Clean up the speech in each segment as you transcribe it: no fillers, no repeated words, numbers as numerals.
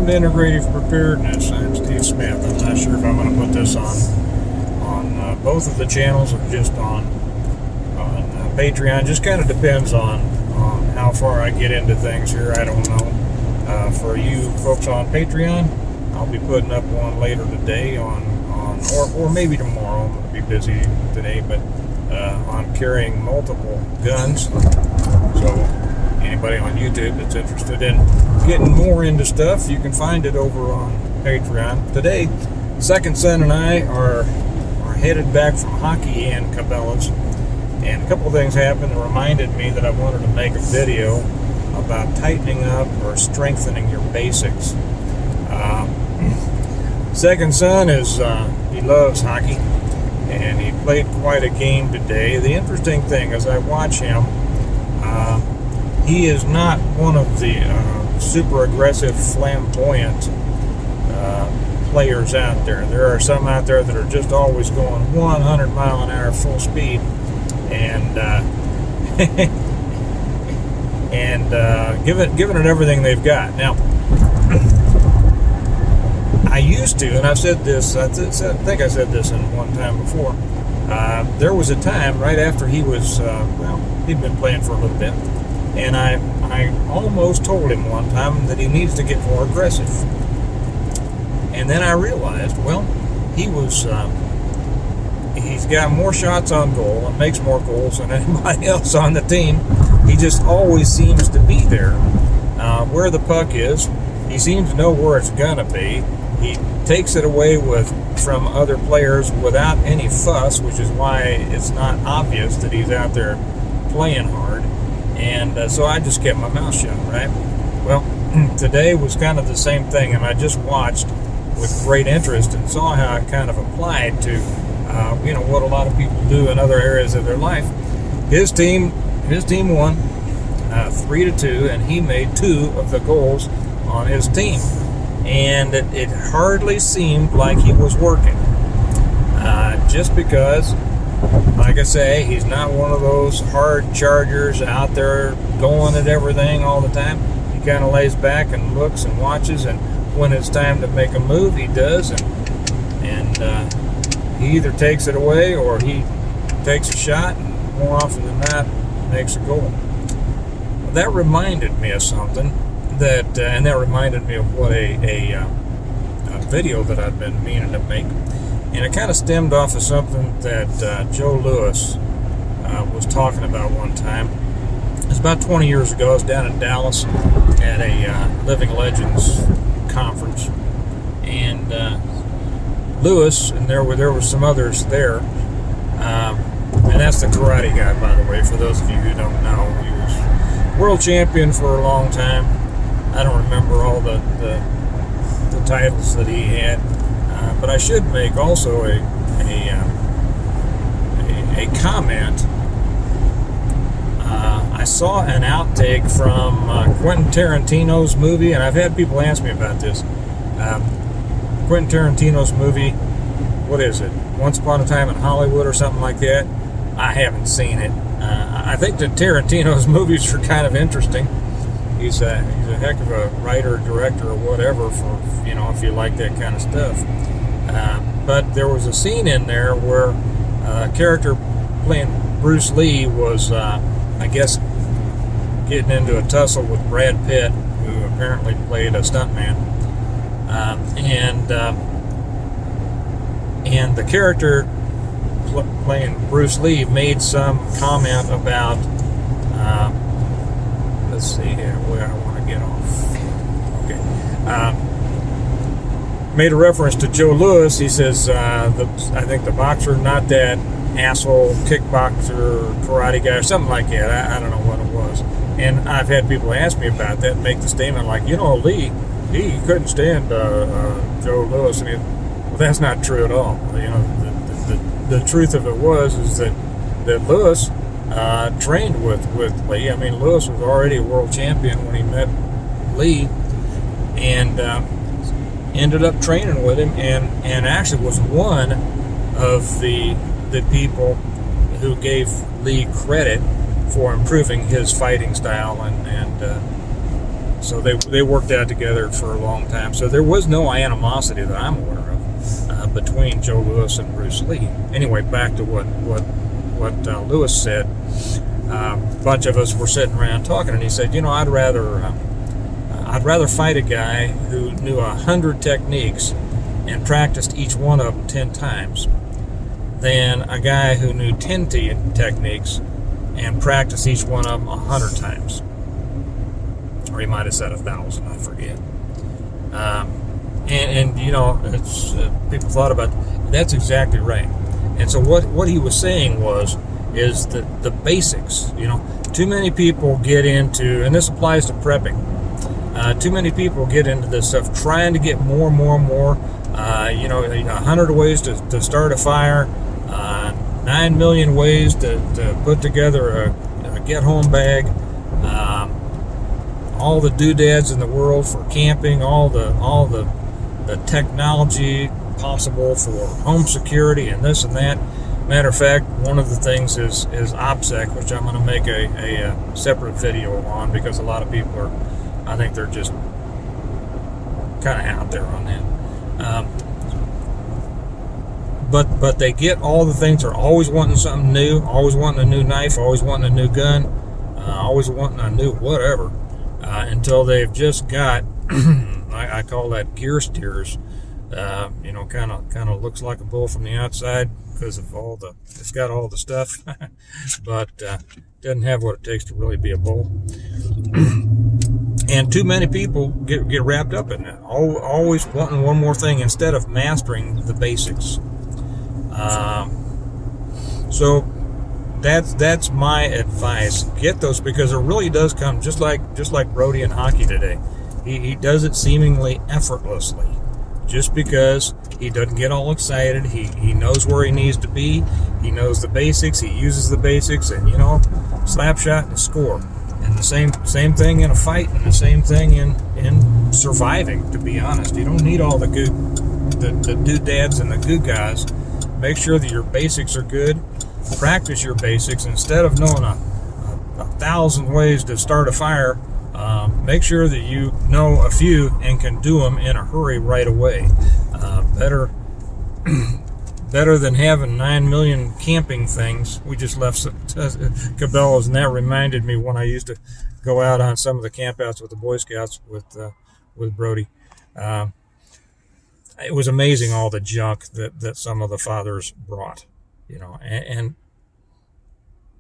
Welcome to Integrative Preparedness. I'm Steve Smith. I'm not sure if I'm going to put this on both of the channels or just on Patreon. Just kind of depends on how far I get into things here. I don't know. For you folks on Patreon, I'll be putting up one later today or maybe tomorrow. I'm going to be busy today, but on carrying multiple guns. So anybody on YouTube that's interested in getting more into stuff, you can find it over on Patreon. Today, second son and I are headed back from hockey in Cabela's, and a couple of things happened that reminded me that I wanted to make a video about tightening up or strengthening your basics. Second son he loves hockey, and he played quite a game today. The interesting thing as I watch him, he is not one of the super aggressive, flamboyant players out there. There are some out there that are just always going 100 mile an hour full speed and giving it everything they've got. Now, I used to, and I've said this, I think I said this in one time before, there was a time right after he was, he'd been playing for a little bit, and I almost told him one time that he needs to get more aggressive. And then I realized, well, he's got more shots on goal and makes more goals than anybody else on the team. He just always seems to be there. Where the puck is, he seems to know where it's gonna be. He takes it away from other players without any fuss, which is why it's not obvious that he's out there playing hard. And so I just kept my mouth shut, right? Well, today was kind of the same thing, and I just watched with great interest and saw how it kind of applied to, what a lot of people do in other areas of their life. His team won 3-2, and he made 2 of the goals on his team. And it hardly seemed like he was working. Just because, like I say, he's not one of those hard chargers out there going at everything all the time. He kind of lays back and looks and watches, and when it's time to make a move, he does, and he either takes it away or he takes a shot, and more often than not, makes a goal. That reminded me of something, and that reminded me of what a video that I've been meaning to make. And it kind of stemmed off of something that Joe Louis was talking about one time. It was about 20 years ago. I was down in Dallas at a Living Legends conference. And Louis, and there were some others there. And that's the karate guy, by the way, for those of you who don't know. He was world champion for a long time. I don't remember all the titles that he had. But I should make also a comment. I saw an outtake from Quentin Tarantino's movie, and I've had people ask me about this. Quentin Tarantino's movie, what is it? Once Upon a Time in Hollywood or something like that? I haven't seen it. I think that Tarantino's movies are kind of interesting. He's a heck of a writer, director, or whatever for, if you like that kind of stuff. But there was a scene in there where a character playing Bruce Lee was, I guess, getting into a tussle with Brad Pitt, who apparently played a stuntman. And the character playing Bruce Lee made some comment about, let's see here, where I want to get off. Okay. Made a reference to Joe Louis. He says, I think the boxer, not that asshole kickboxer, karate guy, or something like that. I don't know what it was. And I've had people ask me about that and make the statement like, Lee, he couldn't stand Joe Louis. Well, that's not true at all. The truth of it is that Louis trained with Lee. I mean, Louis was already a world champion when he met Lee, and ended up training with him, and actually was one of the people who gave Lee credit for improving his fighting style and So they worked out together for a long time. So there was no animosity that I'm aware of between Joe Louis and Bruce Lee. Anyway, back to what Louis said. A bunch of us were sitting around talking, and he said, I'd rather fight a guy who knew 100 techniques and practiced each one of them 10 times than a guy who knew 10 techniques and practiced each one of them 100 times. Or he might have said 1,000, I forget. It's people thought about that's exactly right. And so what he was saying is that the basics. Too many people get into, and this applies to prepping. Too many people get into this stuff trying to get more. 100 ways to start a fire, 9 million ways to put together a get-home bag, all the doodads in the world for camping, all the technology possible for home security and this and that. Matter of fact, one of the things is OPSEC, which I'm going to make a separate video on, because a lot of people I think they're just kind of out there on that. But they get all the things. They're always wanting something new, always wanting a new knife, always wanting a new gun, always wanting a new whatever, until they've just got, I call that gear steers. Kind of looks like a bull from the outside because of it's got all the stuff, but doesn't have what it takes to really be a bull. And too many people get wrapped up in that, always wanting one more thing instead of mastering the basics. So that's my advice. Get those, because it really does come just like Brody in hockey today. He does it seemingly effortlessly, just because he doesn't get all excited. He knows where he needs to be. He knows the basics. He uses the basics, and slap shot and score. And the same thing in a fight, and the same thing in surviving. To be honest, you don't need all the doodads and the goo guys. Make sure that your basics are good. Practice your basics instead of knowing a 1,000 ways to start a fire. Make sure that you know a few and can do them in a hurry right away. Better than having 9 million camping things. We just left Cabela's, and that reminded me when I used to go out on some of the campouts with the Boy Scouts with Brody. It was amazing all the junk that some of the fathers brought, and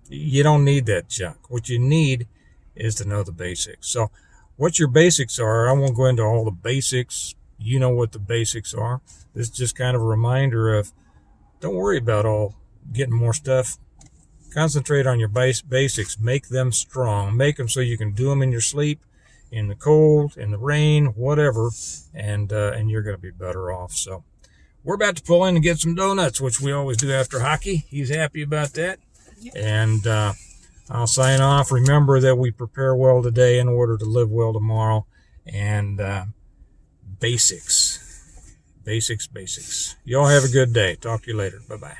you don't need that junk. What you need is to know the basics. So what your basics are, I won't go into all the basics. You know what the basics are. This is just kind of a reminder of, don't worry about all getting more stuff. Concentrate on your basics. Make them strong. Make them so you can do them in your sleep, in the cold, in the rain, whatever, and you're going to be better off. So we're about to pull in and get some donuts, which we always do after hockey. He's happy about that. Yep. And I'll sign off. Remember that we prepare well today in order to live well tomorrow. And basics. You all have a good day. Talk to you later. Bye-bye.